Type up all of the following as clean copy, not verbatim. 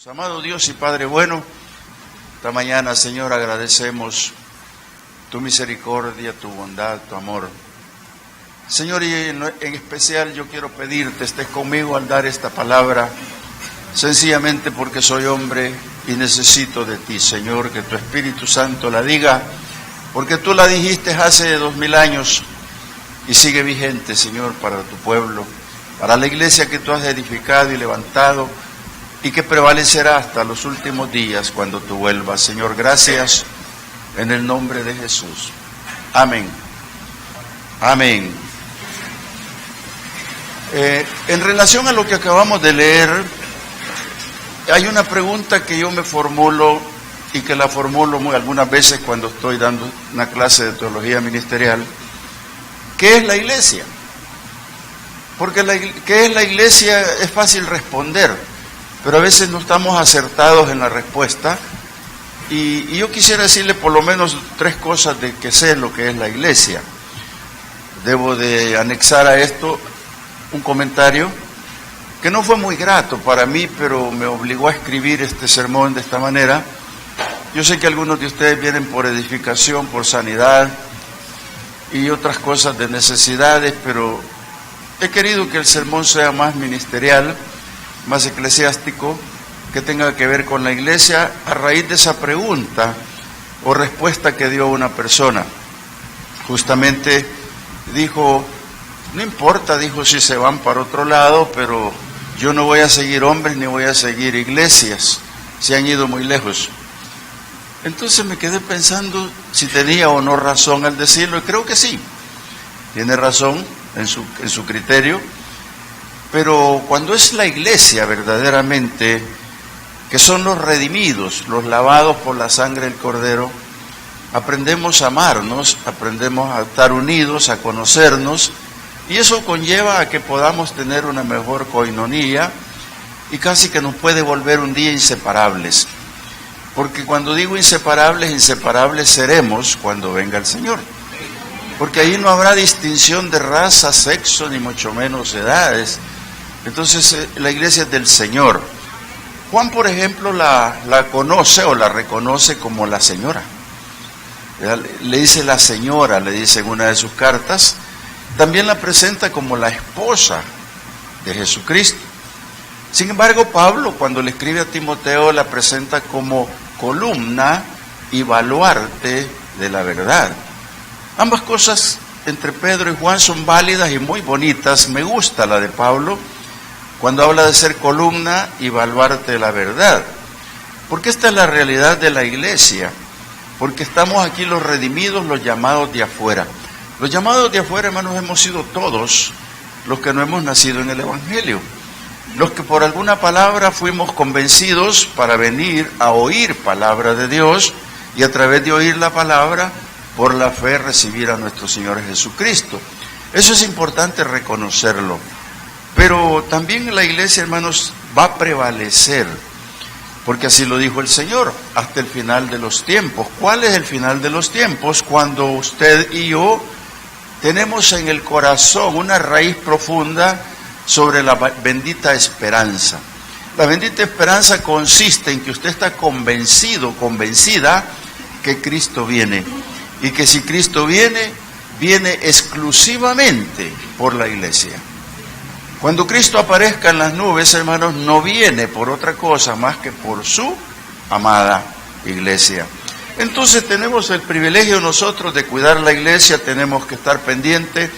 Amado Dios y Padre bueno, esta mañana, Señor, agradecemos tu misericordia, tu bondad, tu amor. Señor, y en especial yo quiero pedirte, estés conmigo al dar esta palabra, sencillamente porque soy hombre y necesito de ti, Señor, que tu Espíritu Santo la diga, porque tú la dijiste hace 2000 años y sigue vigente, Señor, para tu pueblo, para la iglesia que tú has edificado y levantado, y que prevalecerá hasta los últimos días cuando tú vuelvas. Señor, gracias en el nombre de Jesús. Amén. Amén. En relación a lo que acabamos de leer, hay una pregunta que yo me formulo y que la formulo algunas veces cuando estoy dando una clase de teología ministerial. ¿Qué es la iglesia? Porque ¿qué es la iglesia? Es fácil responder, pero a veces no estamos acertados en la respuesta, y yo quisiera decirle por lo menos 3 cosas de que sé lo que es la iglesia. Debo de anexar a esto un comentario que no fue muy grato para mí, pero me obligó a escribir este sermón de esta manera. Yo sé que algunos de ustedes vienen por edificación, por sanidad y otras cosas de necesidades, pero he querido que el sermón sea más ministerial, más eclesiástico, que tenga que ver con la iglesia, a raíz de esa pregunta o respuesta que dio una persona. Justamente dijo, no importa, dijo, si se van para otro lado, pero yo no voy a seguir hombres ni voy a seguir iglesias, se han ido muy lejos. Entonces me quedé pensando si tenía o no razón al decirlo, y creo que sí, tiene razón en su criterio. Pero cuando es la iglesia verdaderamente, que son los redimidos, los lavados por la sangre del Cordero, aprendemos a amarnos, aprendemos a estar unidos, a conocernos, y eso conlleva a que podamos tener una mejor coinonía, y casi que nos puede volver un día inseparables. Porque cuando digo inseparables, inseparables seremos cuando venga el Señor. Porque ahí no habrá distinción de raza, sexo, ni mucho menos edades. Entonces la iglesia es del Señor. Juan, por ejemplo, la conoce o la reconoce como la señora. Le dice la señora, le dice en una de sus cartas. También la presenta como la esposa de Jesucristo. Sin embargo, Pablo, cuando le escribe a Timoteo, la presenta como columna y baluarte de la verdad. Ambas cosas entre Pedro y Juan son válidas y muy bonitas. Me gusta la de Pablo, cuando habla de ser columna y baluarte de la verdad. Porque esta es la realidad de la iglesia. Porque estamos aquí los redimidos, los llamados de afuera. Los llamados de afuera, hermanos, hemos sido todos los que no hemos nacido en el Evangelio. Los que por alguna palabra fuimos convencidos para venir a oír palabra de Dios, y a través de oír la palabra, por la fe recibir a nuestro Señor Jesucristo. Eso es importante reconocerlo. Pero también la iglesia, hermanos, va a prevalecer, porque así lo dijo el Señor, hasta el final de los tiempos. ¿Cuál es el final de los tiempos? Cuando usted y yo tenemos en el corazón una raíz profunda sobre la bendita esperanza. La bendita esperanza consiste en que usted está convencido, convencida que Cristo viene, y que si Cristo viene, viene exclusivamente por la iglesia. Cuando Cristo aparezca en las nubes, hermanos, no viene por otra cosa más que por su amada iglesia. Entonces tenemos el privilegio nosotros de cuidar la iglesia, tenemos que estar pendientes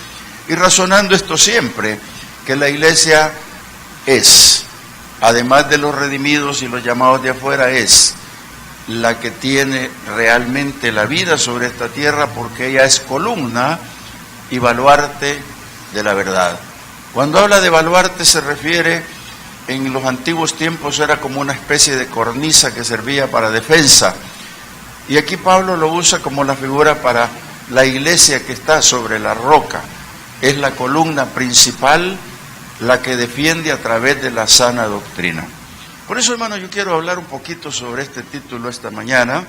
y razonando esto siempre, que la iglesia es, además de los redimidos y los llamados de afuera, es la que tiene realmente la vida sobre esta tierra, porque ella es columna y baluarte de la verdad. Cuando habla de baluarte se refiere, en los antiguos tiempos era como una especie de cornisa que servía para defensa, y aquí Pablo lo usa como la figura para la iglesia que está sobre la roca. Es la columna principal, la que defiende a través de la sana doctrina. Por eso, hermano, yo quiero hablar un poquito sobre este título esta mañana,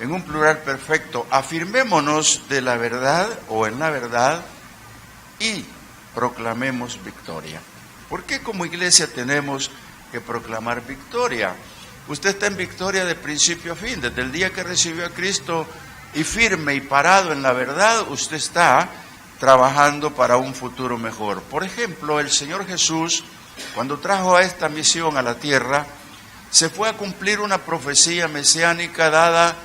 en un plural perfecto, afirmémonos de la verdad o en la verdad y proclamemos victoria. ¿Por qué como iglesia tenemos que proclamar victoria? Usted está en victoria de principio a fin, desde el día que recibió a Cristo y firme y parado en la verdad, usted está trabajando para un futuro mejor. Por ejemplo, el Señor Jesús, cuando trajo a esta misión a la tierra, se fue a cumplir una profecía mesiánica dada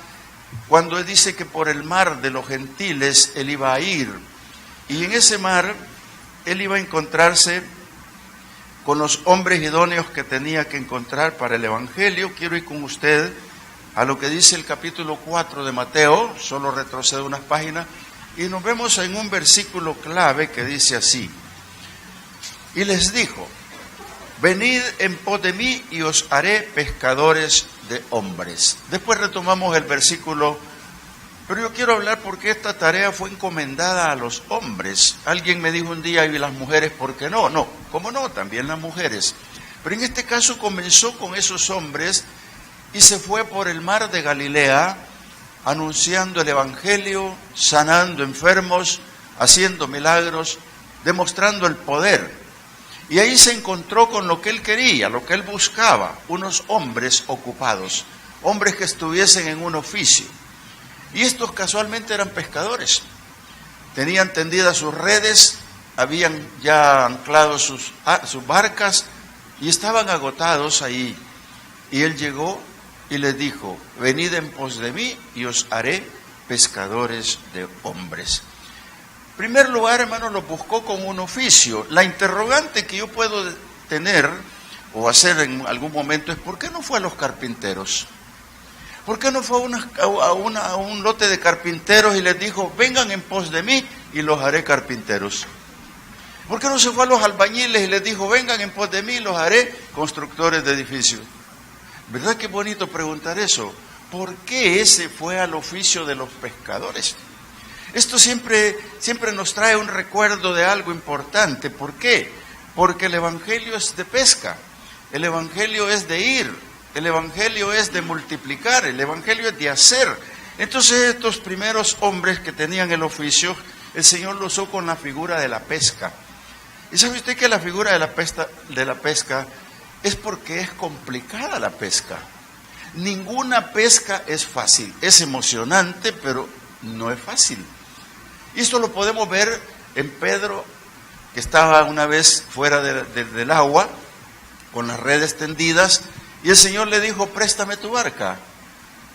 cuando Él dice que por el mar de los gentiles Él iba a ir. Y en ese mar Él iba a encontrarse con los hombres idóneos que tenía que encontrar para el Evangelio. Quiero ir con usted a lo que dice el capítulo 4 de Mateo, solo retrocedo unas páginas, y nos vemos en un versículo clave que dice así: y les dijo, venid en pos de mí y os haré pescadores de hombres. Después retomamos el versículo, pero yo quiero hablar porque esta tarea fue encomendada a los hombres. Alguien me dijo un día, ¿y las mujeres por qué no? No, ¿cómo no? También las mujeres. Pero en este caso comenzó con esos hombres y se fue por el mar de Galilea, anunciando el Evangelio, sanando enfermos, haciendo milagros, demostrando el poder. Y ahí se encontró con lo que él quería, lo que él buscaba, unos hombres ocupados, hombres que estuviesen en un oficio. Y estos casualmente eran pescadores. Tenían tendidas sus redes, habían ya anclado sus barcas y estaban agotados ahí. Y él llegó y les dijo, venid en pos de mí y os haré pescadores de hombres. En primer lugar, hermano, lo buscó con un oficio. La interrogante que yo puedo tener o hacer en algún momento es, ¿por qué no fue a los carpinteros? ¿Por qué no fue a un lote de carpinteros y les dijo, vengan en pos de mí y los haré carpinteros? ¿Por qué no se fue a los albañiles y les dijo, vengan en pos de mí y los haré constructores de edificios? ¿Verdad que bonito preguntar eso? ¿Por qué ese fue al oficio de los pescadores? Esto siempre nos trae un recuerdo de algo importante. ¿Por qué? Porque el Evangelio es de pesca, el Evangelio es de ir, el Evangelio es de multiplicar, el Evangelio es de hacer. Entonces estos primeros hombres que tenían el oficio, el Señor lo usó con la figura de la pesca. ¿Y sabe usted que la figura de la pesca es porque es complicada la pesca? Ninguna pesca es fácil, es emocionante, pero no es fácil. Y esto lo podemos ver en Pedro, que estaba una vez fuera del agua, con las redes tendidas, y el Señor le dijo, préstame tu barca.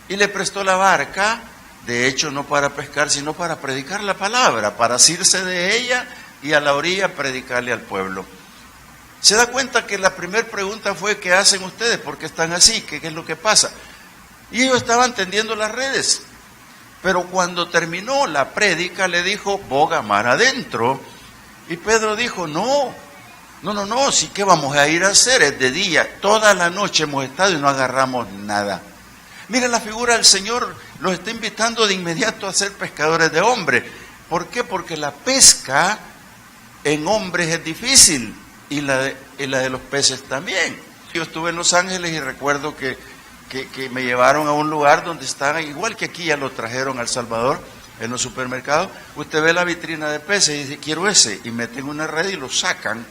Y le prestó la barca, de hecho no para pescar, sino para predicar la palabra, para asirse de ella y a la orilla predicarle al pueblo. ¿Se da cuenta que la primera pregunta fue, ¿qué hacen ustedes? ¿Por qué están así? ¿Qué es lo que pasa? Y ellos estaban tendiendo las redes. Pero cuando terminó la prédica le dijo, boga mar adentro. Y Pedro dijo, no, sí, ¿qué vamos a ir a hacer? Es de día, toda la noche hemos estado y no agarramos nada. Mira, la figura del Señor los está invitando de inmediato a ser pescadores de hombres. ¿Por qué? Porque la pesca en hombres es difícil y la de los peces también. Yo estuve en Los Ángeles y recuerdo que me llevaron a un lugar donde estaban, igual que aquí ya lo trajeron a El Salvador, en los supermercados, usted ve la vitrina de peces y dice, quiero ese, y meten una red y lo sacan,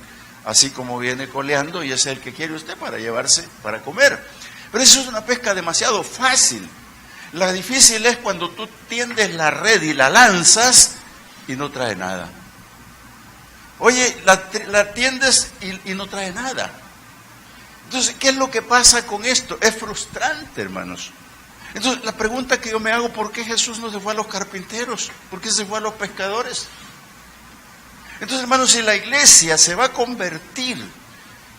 así como viene coleando, y ese es el que quiere usted para llevarse, para comer. Pero eso es una pesca demasiado fácil. La difícil es cuando tú tiendes la red y la lanzas y no trae nada. Oye, la tiendes y no trae nada. Entonces, ¿qué es lo que pasa con esto? Es frustrante, hermanos. Entonces, la pregunta que yo me hago, ¿por qué Jesús no se fue a los carpinteros? ¿Por qué se fue a los pescadores? Entonces, hermanos, si la iglesia se va a convertir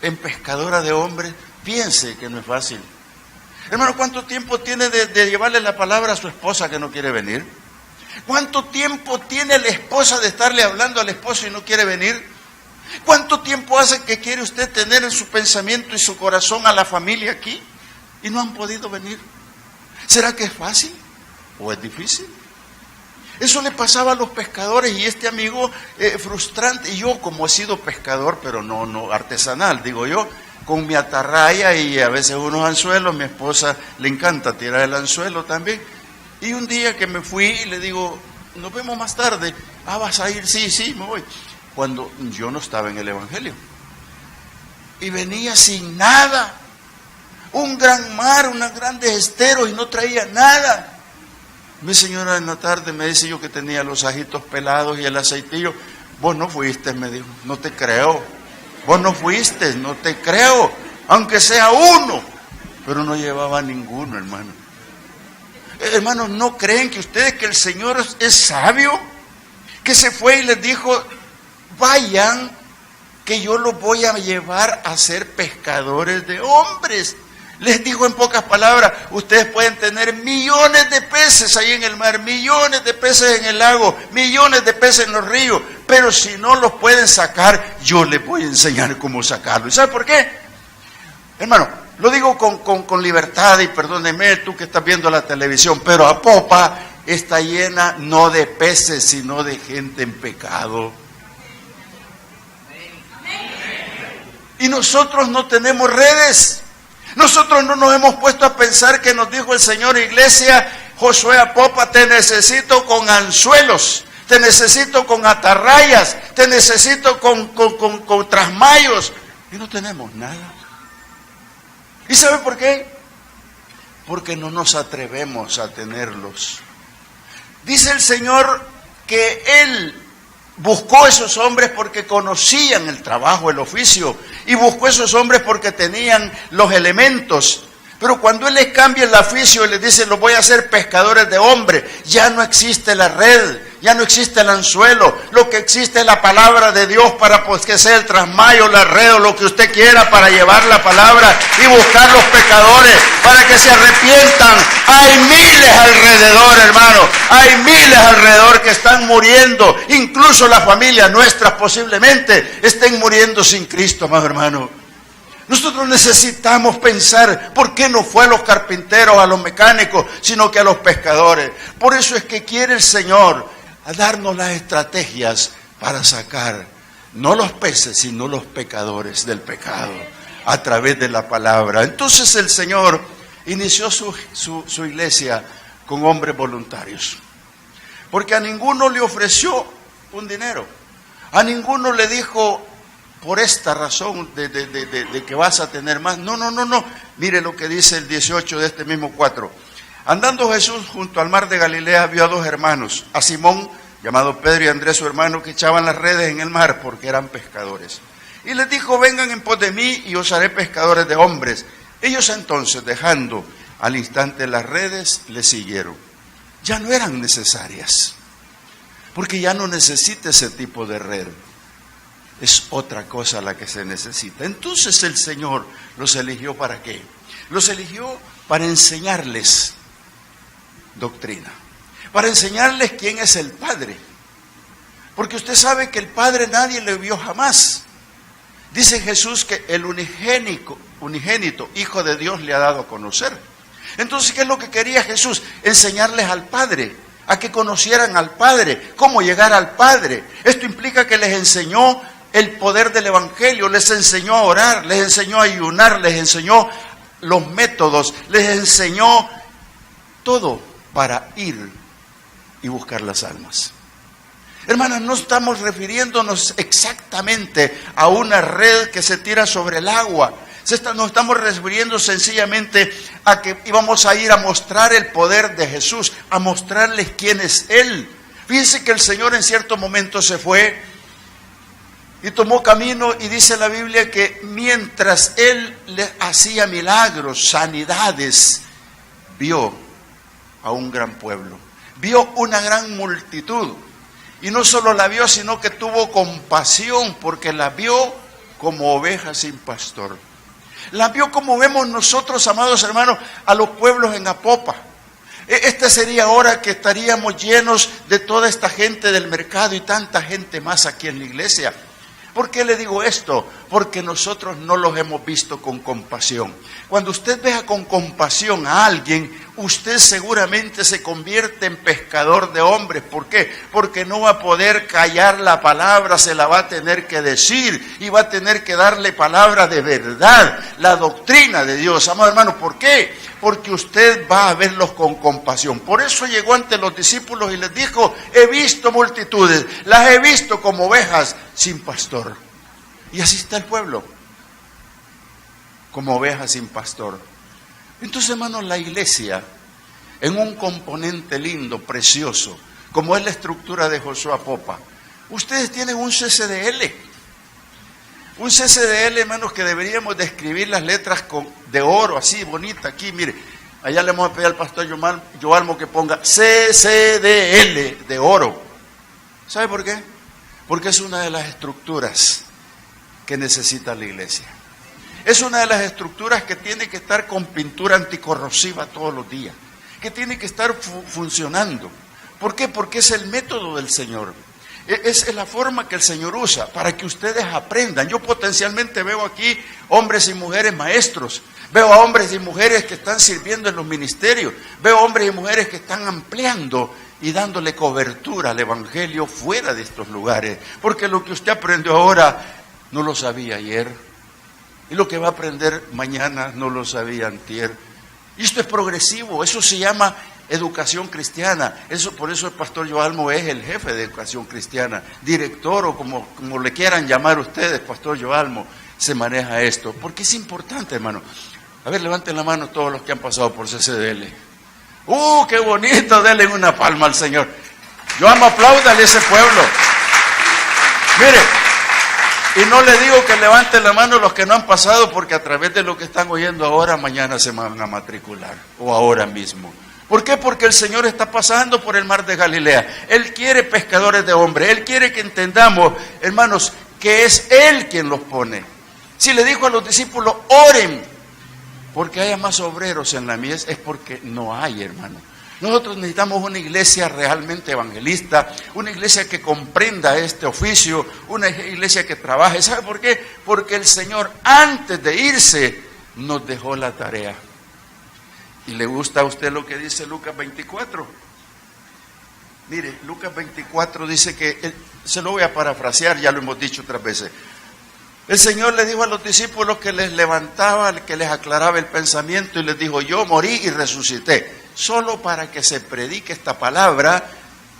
en pescadora de hombres, piense que no es fácil. Hermano, ¿cuánto tiempo tiene de llevarle la palabra a su esposa que no quiere venir? ¿Cuánto tiempo tiene la esposa de estarle hablando al esposo y no quiere venir? ¿Cuánto tiempo hace que quiere usted tener en su pensamiento y su corazón a la familia aquí y no han podido venir? ¿Será que es fácil o es difícil? Eso le pasaba a los pescadores y este amigo frustrante. Y yo, como he sido pescador, pero no artesanal, digo yo, con mi atarraya y a veces unos anzuelos, mi esposa le encanta tirar el anzuelo también. Y un día que me fui, le digo, nos vemos más tarde. Ah, ¿vas a ir? Sí, me voy. Cuando yo no estaba en el Evangelio. Y venía sin nada. Un gran mar, unos grandes esteros y no traía nada. Mi señora en la tarde me dice yo que tenía los ajitos pelados y el aceitillo. Vos no fuiste, me dijo, no te creo. Vos no fuiste, no te creo. Aunque sea uno. Pero no llevaba ninguno, hermano. Hermanos, ¿no creen que ustedes que el Señor es sabio? Que se fue y les dijo, vayan, que yo los voy a llevar a ser pescadores de hombres. Les dijo en pocas palabras, ustedes pueden tener millones de peces ahí en el mar, millones de peces en el lago, millones de peces en los ríos, pero si no los pueden sacar, yo les voy a enseñar cómo sacarlos. ¿Y sabe por qué? Hermano, lo digo con libertad y perdóneme tú que estás viendo la televisión, pero Apopa está llena no de peces, sino de gente en pecado. Y nosotros no tenemos redes. Nosotros no nos hemos puesto a pensar que nos dijo el Señor, iglesia, Josué Apopa, te necesito con anzuelos, te necesito con atarrayas, te necesito con trasmayos. Y no tenemos nada. ¿Y sabe por qué? Porque no nos atrevemos a tenerlos. Dice el Señor que Él buscó esos hombres porque conocían el trabajo, el oficio, y buscó esos hombres porque tenían los elementos. Pero cuando Él les cambia el oficio y les dice, los voy a hacer pescadores de hombres, ya no existe la red, ya no existe el anzuelo, lo que existe es la palabra de Dios para pues, que sea el trasmayo, la red o lo que usted quiera para llevar la palabra y buscar los pecadores para que se arrepientan. Hay miles alrededor, hermano, hay miles alrededor que están muriendo, incluso las familias nuestras posiblemente estén muriendo sin Cristo, amado hermano. Nosotros necesitamos pensar por qué no fue a los carpinteros, a los mecánicos, sino que a los pescadores. Por eso es que quiere el Señor a darnos las estrategias para sacar no los peces, sino los pecadores del pecado a través de la palabra. Entonces el Señor inició su iglesia con hombres voluntarios, porque a ninguno le ofreció un dinero, a ninguno le dijo, por esta razón de que vas a tener más. No. Mire lo que dice el 18 de este mismo 4. Andando Jesús junto al mar de Galilea, vio a dos hermanos, a Simón, llamado Pedro, y a Andrés su hermano, que echaban las redes en el mar porque eran pescadores. Y les dijo, vengan en pos de mí y os haré pescadores de hombres. Ellos entonces, dejando al instante las redes, le siguieron. Ya no eran necesarias, porque ya no necesita ese tipo de red. Es otra cosa la que se necesita. Entonces el Señor los eligió ¿para qué? Los eligió para enseñarles doctrina, para enseñarles quién es el Padre. Porque usted sabe que el Padre nadie le vio jamás. Dice Jesús que el unigénito Hijo de Dios le ha dado a conocer. Entonces, ¿qué es lo que quería Jesús? Enseñarles al Padre, a que conocieran al Padre, cómo llegar al Padre. Esto implica que les enseñó el poder del Evangelio, les enseñó a orar, les enseñó a ayunar, les enseñó los métodos, les enseñó todo para ir y buscar las almas. Hermanas, no estamos refiriéndonos exactamente a una red que se tira sobre el agua. Nos estamos refiriendo sencillamente a que íbamos a ir a mostrar el poder de Jesús, a mostrarles quién es Él. Fíjense que el Señor en cierto momento se fue y tomó camino, y dice la Biblia que mientras Él le hacía milagros, sanidades, vio a un gran pueblo, vio una gran multitud. Y no solo la vio, sino que tuvo compasión, porque la vio como oveja sin pastor. La vio como vemos nosotros, amados hermanos, a los pueblos en Apopa. Esta sería hora que estaríamos llenos de toda esta gente del mercado y tanta gente más aquí en la iglesia. ¿Por qué le digo esto? Porque nosotros no los hemos visto con compasión. Cuando usted vea con compasión a alguien, usted seguramente se convierte en pescador de hombres. ¿Por qué? Porque no va a poder callar la palabra, se la va a tener que decir y va a tener que darle palabra de verdad, la doctrina de Dios. Amado hermano, ¿por qué? Porque usted va a verlos con compasión. Por eso llegó ante los discípulos y les dijo: he visto multitudes, las he visto como ovejas sin pastor. Y así está el pueblo, como ovejas sin pastor. Entonces, hermanos, la iglesia, en un componente lindo, precioso, como es la estructura de Josué Popa, ustedes tienen un CCDL. Un CCDL, hermanos, que deberíamos de escribir las letras de oro, así, bonita, aquí, mire. Allá le vamos a pedir al pastor Joalmo que ponga CCDL de oro. ¿Sabe por qué? Porque es una de las estructuras que necesita la iglesia. Es una de las estructuras que tiene que estar con pintura anticorrosiva todos los días, que tiene que estar funcionando. ¿Por qué? Porque es el método del Señor. Es la forma que el Señor usa para que ustedes aprendan. Yo potencialmente veo aquí hombres y mujeres maestros, veo a hombres y mujeres que están sirviendo en los ministerios, veo hombres y mujeres que están ampliando y dándole cobertura al evangelio fuera de estos lugares, porque lo que usted aprendió ahora no lo sabía ayer, y lo que va a aprender mañana no lo sabía antier. Y esto es progresivo, eso se llama educación cristiana. Por eso el pastor Joalmo es el jefe de educación cristiana, director o como le quieran llamar ustedes, pastor Joalmo, se maneja esto, porque es importante, hermano. A ver, levanten la mano todos los que han pasado por CCDL. ¡Qué bonito! Denle una palma al Señor. Joalmo, apláudale a ese pueblo. Mire, y no le digo que levanten la mano los que no han pasado, porque a través de lo que están oyendo ahora, mañana se van a matricular, o ahora mismo. ¿Por qué? Porque el Señor está pasando por el mar de Galilea. Él quiere pescadores de hombres. Él quiere que entendamos, hermanos, que es Él quien los pone. Si le dijo a los discípulos, oren, porque haya más obreros en la mies, es porque no hay, hermano. Nosotros necesitamos una iglesia realmente evangelista, una iglesia que comprenda este oficio, una iglesia que trabaje. ¿Sabe por qué? Porque el Señor, antes de irse, nos dejó la tarea. ¿Y le gusta a usted lo que dice Lucas 24? Mire, Lucas 24 dice que, se lo voy a parafrasear, ya lo hemos dicho otras veces. El Señor le dijo a los discípulos que les levantaba, que les aclaraba el pensamiento y les dijo: yo morí y resucité, solo para que se predique esta palabra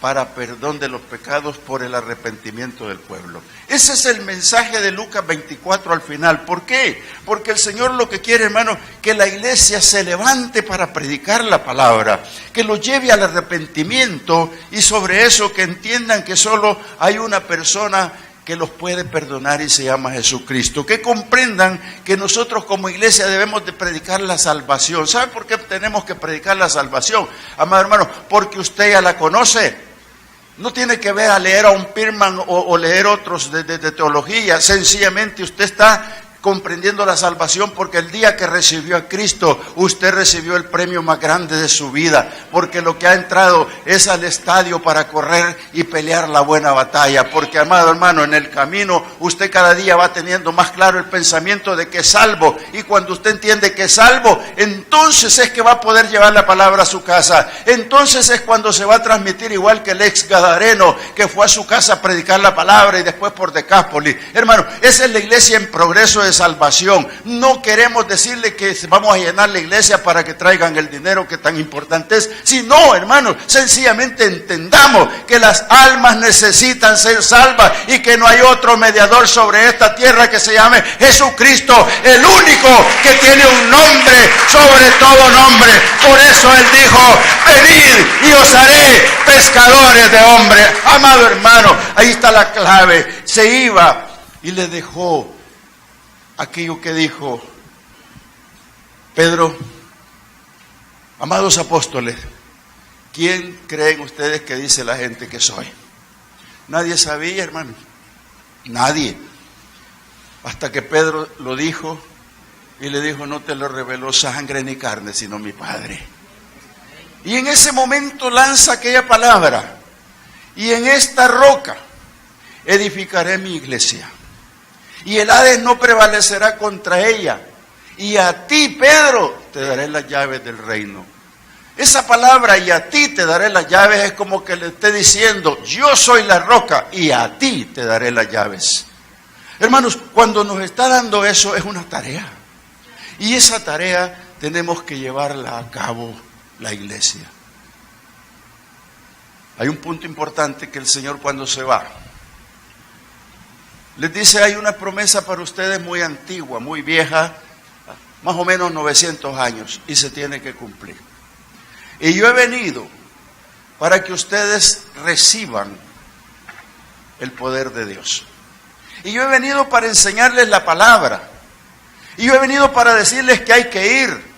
para perdón de los pecados por el arrepentimiento del pueblo. Ese es el mensaje de Lucas 24 al final. ¿Por qué? Porque el Señor lo que quiere, hermano, que la iglesia se levante para predicar la palabra, que los lleve al arrepentimiento, y sobre eso que entiendan que solo hay una persona que los puede perdonar y se llama Jesucristo. Que comprendan que nosotros como iglesia debemos de predicar la salvación. ¿Sabe por qué tenemos que predicar la salvación, amado hermano? Porque usted ya la conoce. No tiene que ver a leer a un Pirman o leer otros de teología. Sencillamente usted está comprendiendo la salvación porque el día que recibió a Cristo, usted recibió el premio más grande de su vida, porque lo que ha entrado es al estadio para correr y pelear la buena batalla. Porque, amado hermano, en el camino usted cada día va teniendo más claro el pensamiento de que es salvo, y cuando usted entiende que es salvo, entonces es que va a poder llevar la palabra a su casa. Entonces es cuando se va a transmitir, igual que el ex gadareno que fue a su casa a predicar la palabra y después por Decápolis. Hermano, esa es la iglesia en progreso de salvación. No queremos decirle que vamos a llenar la iglesia para que traigan el dinero que tan importante es, sino, hermanos, sencillamente entendamos que las almas necesitan ser salvas y que no hay otro mediador sobre esta tierra que se llame Jesucristo, el único que tiene un nombre sobre todo nombre. Por eso Él dijo: venid y os haré pescadores de hombres. Amado hermano, ahí está la clave. Se iba y le dejó aquello que dijo Pedro: amados apóstoles, ¿quién creen ustedes que dice la gente que soy? Nadie sabía, hermano, nadie, hasta que Pedro lo dijo y le dijo: no te lo reveló sangre ni carne, sino mi Padre. Y en ese momento lanza aquella palabra: y en esta roca edificaré mi iglesia, y el Hades no prevalecerá contra ella. Y a ti, Pedro, te daré las llaves del reino. Esa palabra, y a ti te daré las llaves, es como que le esté diciendo, yo soy la roca y a ti te daré las llaves. Hermanos, cuando nos está dando eso es una tarea. Y esa tarea tenemos que llevarla a cabo la iglesia. Hay un punto importante que el Señor cuando se va, les dice, hay una promesa para ustedes muy antigua, muy vieja, más o menos 900 años, y se tiene que cumplir. Y yo he venido para que ustedes reciban el poder de Dios. Y yo he venido para enseñarles la palabra. Y yo he venido para decirles que hay que ir.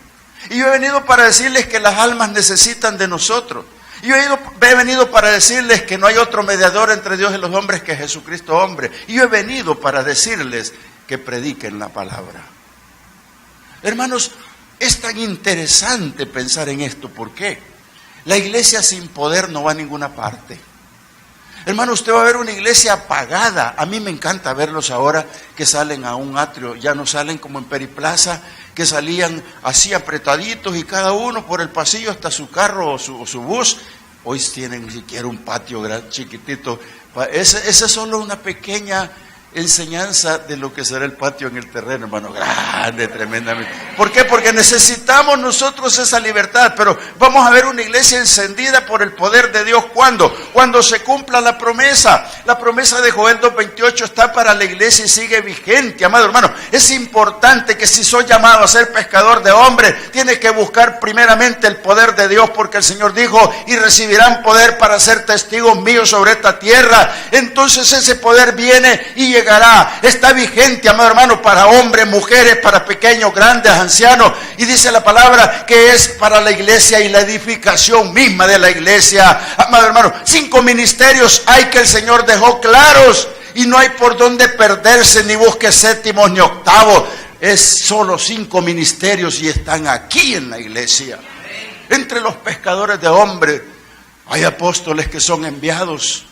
Y yo he venido para decirles que las almas necesitan de nosotros. Y yo he venido para decirles que no hay otro mediador entre Dios y los hombres que Jesucristo hombre. Y yo he venido para decirles que prediquen la palabra. Hermanos, es tan interesante pensar en esto. ¿Por qué? La iglesia sin poder no va a ninguna parte. Hermano, usted va a ver una iglesia apagada. A mí me encanta verlos ahora que salen a un atrio. Ya no salen como en Periplaza, que salían así apretaditos y cada uno por el pasillo hasta su carro o su bus. Hoy tienen ni siquiera un patio chiquitito. Esa es solo una pequeña enseñanza de lo que será el patio en el terreno, hermano, grande, tremendamente. ¿Por qué? Porque necesitamos nosotros esa libertad, pero vamos a ver una iglesia encendida por el poder de Dios. ¿Cuándo? Cuando se cumpla la promesa. La promesa de Joel 2:28 está para la iglesia y sigue vigente, amado hermano. Es importante que si soy llamado a ser pescador de hombres, tienes que buscar primeramente el poder de Dios, porque el Señor dijo, y recibirán poder para ser testigos míos sobre esta tierra. Entonces ese poder viene y llegará, está vigente, amado hermano, para hombres, mujeres, para pequeños, grandes, ancianos, y dice la palabra que es para la iglesia y la edificación misma de la iglesia, amado hermano. 5 ministerios hay que el Señor dejó claros, y no hay por dónde perderse, ni busque séptimos ni octavos. Es solo 5 ministerios y están aquí en la iglesia. Entre los pescadores de hombres hay apóstoles que son enviados.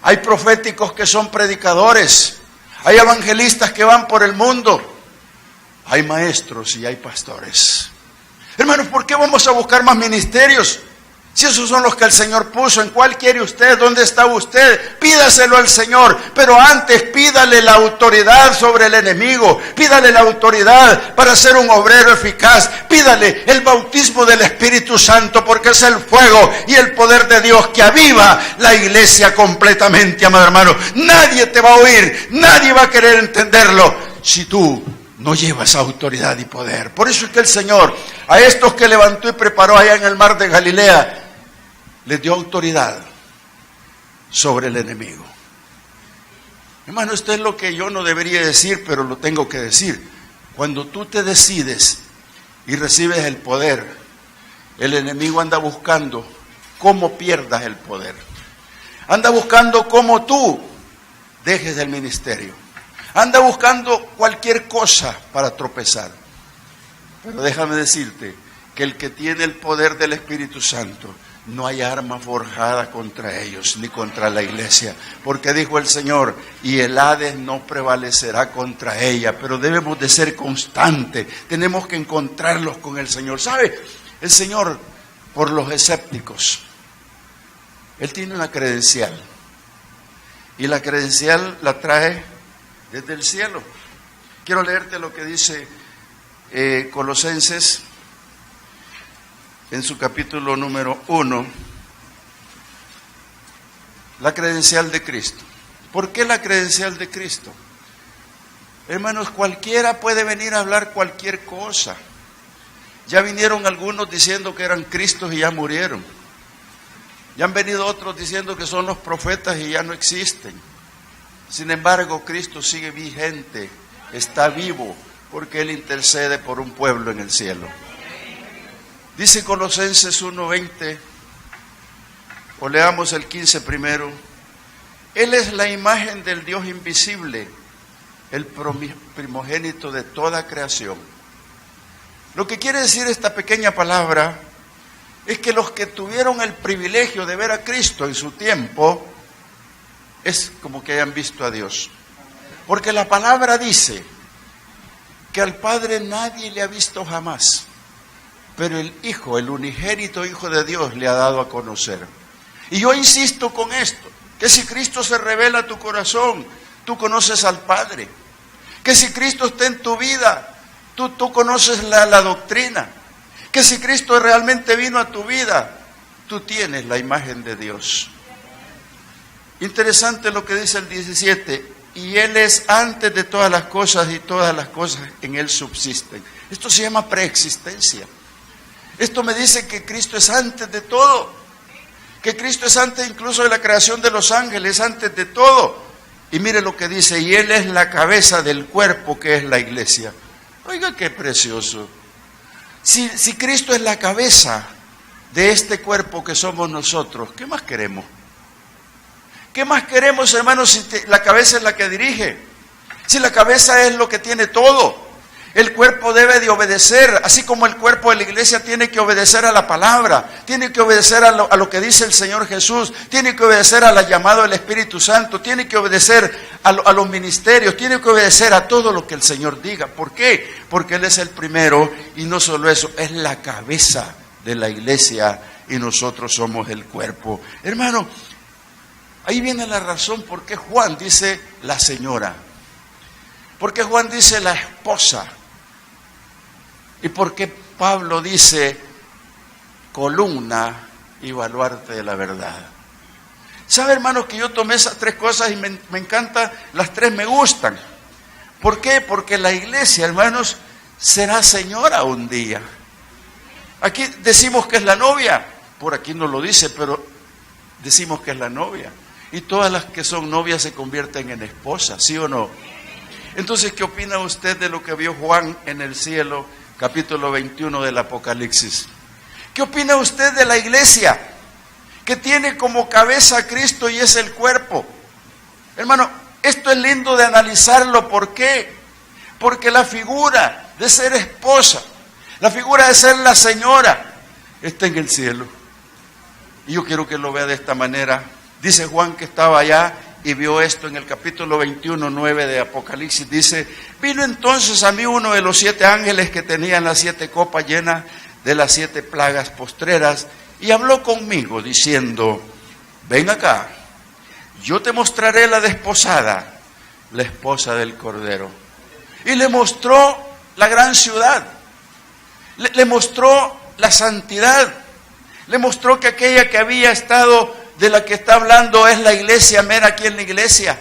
Hay proféticos que son predicadores, hay evangelistas que van por el mundo, hay maestros y hay pastores. Hermanos, ¿por qué vamos a buscar más ministerios? Si esos son los que el Señor puso, ¿en cuál quiere usted? ¿Dónde está usted? Pídaselo al Señor, pero antes pídale la autoridad sobre el enemigo, pídale la autoridad para ser un obrero eficaz, pídale el bautismo del Espíritu Santo, porque es el fuego y el poder de Dios que aviva la iglesia completamente, amado hermano. Nadie te va a oír, nadie va a querer entenderlo si tú no llevas autoridad y poder. Por eso es que el Señor, a estos que levantó y preparó allá en el mar de Galilea, les dio autoridad sobre el enemigo. Hermano, esto es lo que yo no debería decir, pero lo tengo que decir. Cuando tú te decides y recibes el poder, el enemigo anda buscando cómo pierdas el poder. Anda buscando cómo tú dejes el ministerio. Anda buscando cualquier cosa para tropezar. Pero déjame decirte que el que tiene el poder del Espíritu Santo, no hay arma forjada contra ellos, ni contra la iglesia. Porque dijo el Señor, y el Hades no prevalecerá contra ella. Pero debemos de ser constantes, tenemos que encontrarlos con el Señor. ¿Sabe? El Señor, por los escépticos, Él tiene una credencial. Y la credencial la trae desde el cielo. Quiero leerte lo que dice Colosenses en su capítulo número 1, la credencial de Cristo. ¿Por qué la credencial de Cristo? Hermanos, cualquiera puede venir a hablar cualquier cosa. Ya vinieron algunos diciendo que eran Cristos y ya murieron. Ya han venido otros diciendo que son los profetas y ya no existen. Sin embargo, Cristo sigue vigente, está vivo, porque Él intercede por un pueblo en el cielo. Dice Colosenses 1:20, o leamos el 15 primero. Él es la imagen del Dios invisible, el primogénito de toda creación. Lo que quiere decir esta pequeña palabra es que los que tuvieron el privilegio de ver a Cristo en su tiempo, es como que hayan visto a Dios. Porque la palabra dice que al Padre nadie le ha visto jamás, pero el Hijo, el unigénito Hijo de Dios, le ha dado a conocer. Y yo insisto con esto, que si Cristo se revela a tu corazón, tú conoces al Padre. Que si Cristo está en tu vida, tú conoces la doctrina. Que si Cristo realmente vino a tu vida, tú tienes la imagen de Dios. Interesante lo que dice el 17, y Él es antes de todas las cosas y todas las cosas en Él subsisten. Esto se llama preexistencia. Esto me dice que Cristo es antes de todo, que Cristo es antes incluso de la creación de los ángeles, antes de todo. Y mire lo que dice, y Él es la cabeza del cuerpo que es la iglesia. Oiga, qué precioso. Si Cristo es la cabeza de este cuerpo que somos nosotros, ¿qué más queremos? ¿Qué más queremos, hermanos, si la cabeza es la que dirige? Si la cabeza es lo que tiene todo. El cuerpo debe de obedecer, así como el cuerpo de la iglesia tiene que obedecer a la palabra, tiene que obedecer a lo que dice el Señor Jesús, tiene que obedecer a la llamada del Espíritu Santo, tiene que obedecer a los ministerios, tiene que obedecer a todo lo que el Señor diga. ¿Por qué? Porque Él es el primero y no solo eso, es la cabeza de la iglesia y nosotros somos el cuerpo. Hermano, ahí viene la razón por qué Juan dice la señora, por qué Juan dice la esposa, y por qué Pablo dice columna y baluarte de la verdad. ¿Sabe, hermanos, que yo tomé esas tres cosas y me encantan, las tres me gustan? ¿Por qué? Porque la iglesia, hermanos, será señora un día. Aquí decimos que es la novia, por aquí no lo dice, pero decimos que es la novia. Y todas las que son novias se convierten en esposas, ¿sí o no? Entonces, ¿qué opina usted de lo que vio Juan en el cielo, capítulo 21 del Apocalipsis? ¿Qué opina usted de la iglesia, que tiene como cabeza a Cristo y es el cuerpo? Hermano, esto es lindo de analizarlo. ¿Por qué? Porque la figura de ser esposa, la figura de ser la señora, está en el cielo. Y yo quiero que lo vea de esta manera. Dice Juan que estaba allá y vio esto en el capítulo 21, 9 de Apocalipsis. Dice, vino entonces a mí uno de los 7 ángeles que tenían las 7 copas llenas de las 7 plagas postreras y habló conmigo diciendo, ven acá, yo te mostraré la desposada, la esposa del Cordero. Y le mostró la gran ciudad, le mostró la santidad, le mostró que aquella que había estado, de la que está hablando, es la iglesia mera aquí en la iglesia,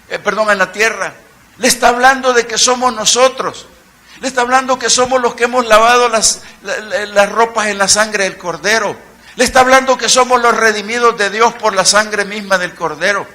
en la tierra. Le está hablando de que somos nosotros. Le está hablando que somos los que hemos lavado las ropas en la sangre del Cordero. Le está hablando que somos los redimidos de Dios por la sangre misma del Cordero.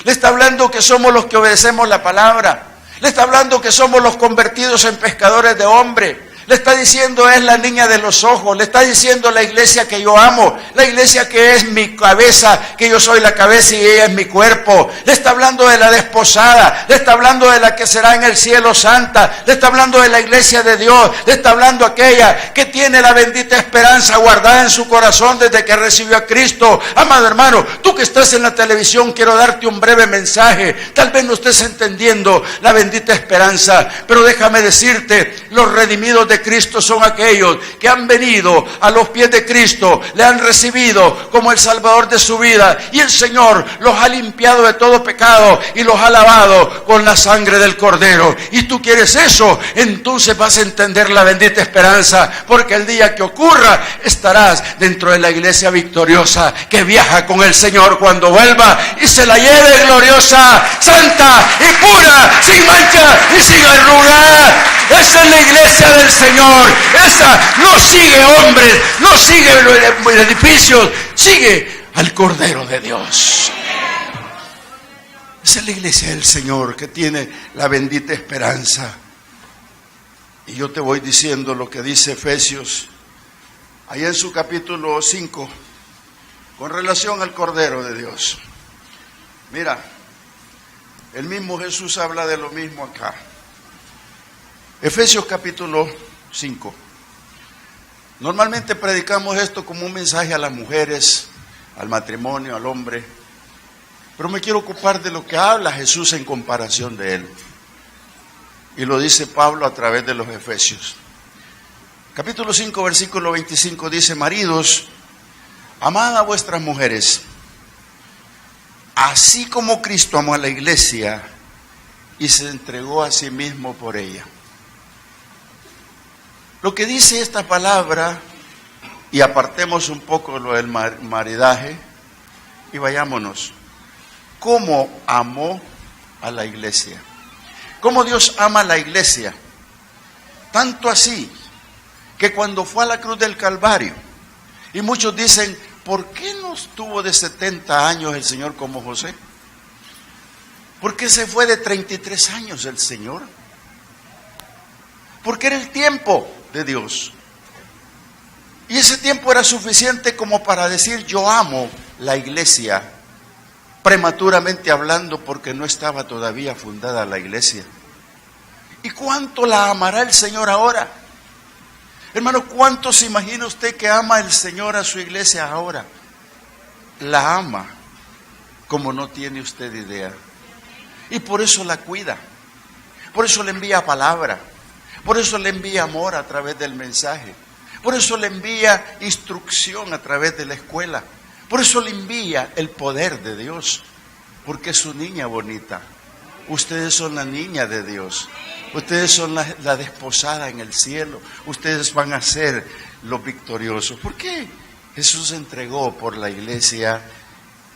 Le está hablando que somos los que obedecemos la palabra. Le está hablando que somos los convertidos en pescadores de hombres. Le está diciendo, es la niña de los ojos. Le está diciendo la iglesia que yo amo, la iglesia que es mi cabeza, que yo soy la cabeza y ella es mi cuerpo. Le está hablando de la desposada, le está hablando de la que será en el cielo santa, le está hablando de la iglesia de Dios, le está hablando aquella que tiene la bendita esperanza guardada en su corazón desde que recibió a Cristo. Amado hermano, tú que estás en la televisión, quiero darte un breve mensaje. Tal vez no estés entendiendo la bendita esperanza, pero déjame decirte, los redimidos de Cristo son aquellos que han venido a los pies de Cristo, le han recibido como el Salvador de su vida, y el Señor los ha limpiado de todo pecado y los ha lavado con la sangre del Cordero. Y tú quieres eso, entonces vas a entender la bendita esperanza, porque el día que ocurra estarás dentro de la iglesia victoriosa que viaja con el Señor cuando vuelva y se la lleve gloriosa, santa y pura, sin mancha y sin arruga. Esa es la iglesia del Señor. Esa no sigue hombres, no sigue edificios, sigue al Cordero de Dios. Esa es la iglesia del Señor que tiene la bendita esperanza. Y yo te voy diciendo lo que dice Efesios, ahí en su capítulo 5, con relación al Cordero de Dios. Mira, el mismo Jesús habla de lo mismo acá. Efesios capítulo 5. Normalmente predicamos esto como un mensaje a las mujeres, al matrimonio, al hombre. Pero me quiero ocupar de lo que habla Jesús en comparación de él. Y lo dice Pablo a través de los Efesios. Capítulo 5, versículo 25 dice: maridos, amad a vuestras mujeres, así como Cristo amó a la iglesia y se entregó a sí mismo por ella. Lo que dice esta palabra, y apartemos un poco lo del maridaje y vayámonos. ¿Cómo amó a la iglesia? ¿Cómo Dios ama a la iglesia? Tanto así que cuando fue a la cruz del Calvario, y muchos dicen, ¿por qué no estuvo de 70 años el Señor como José? ¿Por qué se fue de 33 años el Señor? Porque era el tiempo de Dios. Y ese tiempo era suficiente como para decir, yo amo la iglesia, prematuramente hablando, porque no estaba todavía fundada la iglesia. ¿Y cuánto la amará el Señor ahora? Hermano, ¿cuánto se imagina usted que ama el Señor a su iglesia ahora? La ama como no tiene usted idea. Y por eso la cuida. Por eso le envía palabra. Por eso le envía amor a través del mensaje. Por eso le envía instrucción a través de la escuela. Por eso le envía el poder de Dios. Porque es su niña bonita. Ustedes son la niña de Dios. Ustedes son la desposada en el cielo. Ustedes van a ser los victoriosos. ¿Por qué Jesús se entregó por la iglesia?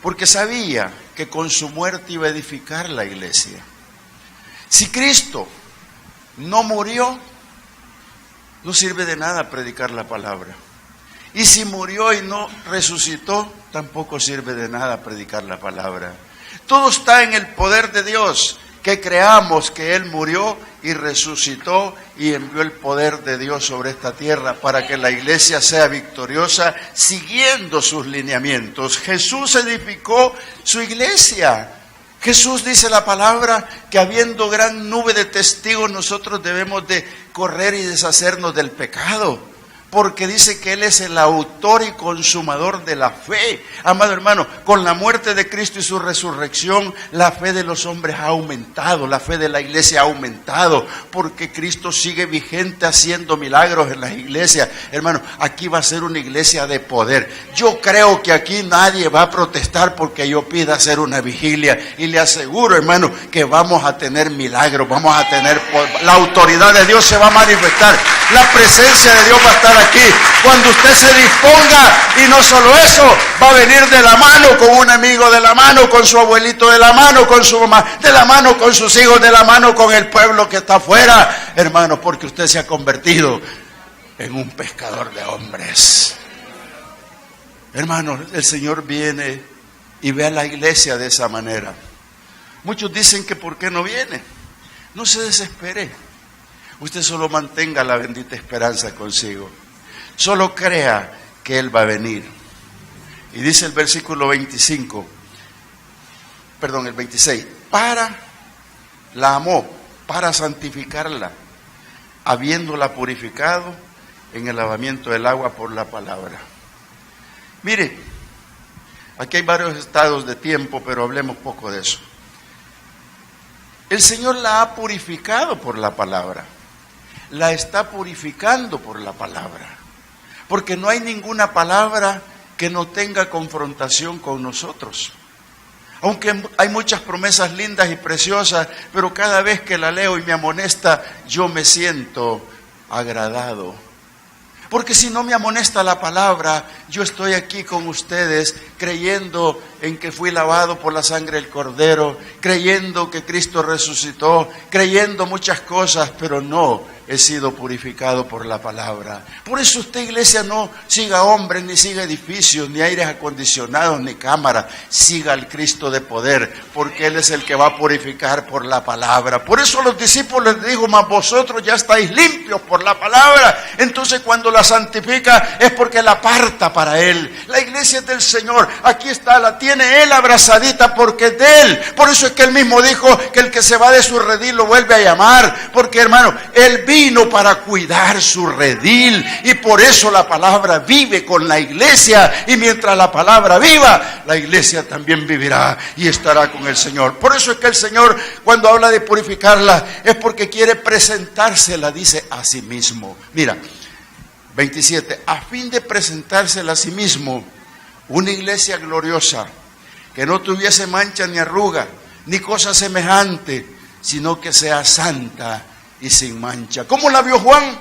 Porque sabía que con su muerte iba a edificar la iglesia. Si Cristo no murió, no sirve de nada predicar la palabra. Y si murió y no resucitó, tampoco sirve de nada predicar la palabra. Todo está en el poder de Dios, que creamos que Él murió y resucitó y envió el poder de Dios sobre esta tierra para que la iglesia sea victoriosa siguiendo sus lineamientos. Jesús edificó su iglesia. Jesús dice la palabra que habiendo gran nube de testigos nosotros debemos de correr y deshacernos del pecado. Porque dice que Él es el autor y consumador de la fe. Amado hermano, con la muerte de Cristo y su resurrección, la fe de los hombres ha aumentado, la fe de la iglesia ha aumentado, porque Cristo sigue vigente haciendo milagros en las iglesias. Hermano, aquí va a ser una iglesia de poder. Yo creo que aquí nadie va a protestar porque yo pida hacer una vigilia. Y le aseguro, hermano, que vamos a tener milagros, vamos a tener poder. La autoridad de Dios se va a manifestar, la presencia de Dios va a estar aquí, cuando usted se disponga. Y no solo eso, va a venir de la mano con un amigo, de la mano con su abuelito, de la mano con su mamá, de la mano con sus hijos, de la mano con el pueblo que está afuera, hermano, porque usted se ha convertido en un pescador de hombres. Hermano, el Señor viene y ve a la iglesia de esa manera. Muchos dicen que ¿por qué no viene? No se desespere. Usted solo mantenga la bendita esperanza consigo. Solo crea que Él va a venir. Y dice el versículo 26, la amó, para santificarla, habiéndola purificado en el lavamiento del agua por la palabra. Mire, aquí hay varios estados de tiempo, pero hablemos poco de eso. El Señor la ha purificado por la palabra. La está purificando por la palabra. Porque no hay ninguna palabra que no tenga confrontación con nosotros. Aunque hay muchas promesas lindas y preciosas, pero cada vez que la leo y me amonesta, yo me siento agradado. Porque si no me amonesta la palabra, yo estoy aquí con ustedes creyendo en que fui lavado por la sangre del Cordero, creyendo que Cristo resucitó, creyendo muchas cosas, pero no he sido purificado por la palabra. Por eso usted, iglesia, no siga hombres, ni siga edificios, ni aires acondicionados, ni cámaras. Siga al Cristo de poder, porque Él es el que va a purificar por la palabra. Por eso los discípulos les dijo, mas vosotros ya estáis limpios por la palabra. Entonces cuando la santifica es porque la aparta para Él. La iglesia es del Señor. Aquí está la tierra tiene Él abrazadita porque es de Él. Por eso es que Él mismo dijo que el que se va de su redil lo vuelve a llamar. Porque, hermano, Él vino para cuidar su redil. Y por eso la palabra vive con la iglesia. Y mientras la palabra viva, la iglesia también vivirá y estará con el Señor. Por eso es que el Señor, cuando habla de purificarla, es porque quiere presentársela, dice, a sí mismo. Mira, 27, a fin de presentársela a sí mismo, una iglesia gloriosa, que no tuviese mancha ni arruga, ni cosa semejante, sino que sea santa y sin mancha. ¿Cómo la vio Juan?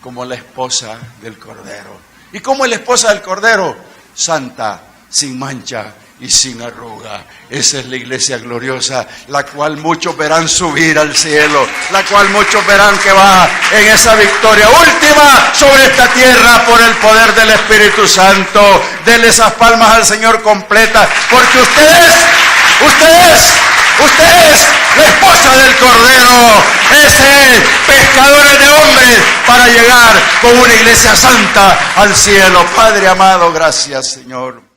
Como la esposa del Cordero. ¿Y cómo es la esposa del Cordero? Santa, sin mancha y sin arruga. Esa es la iglesia gloriosa, la cual muchos verán subir al cielo, la cual muchos verán que va en esa victoria última sobre esta tierra por el poder del Espíritu Santo. Denle esas palmas al Señor completas, porque usted es la esposa del Cordero, ese pescadores de hombres para llegar con una iglesia santa al cielo. Padre amado, gracias, Señor.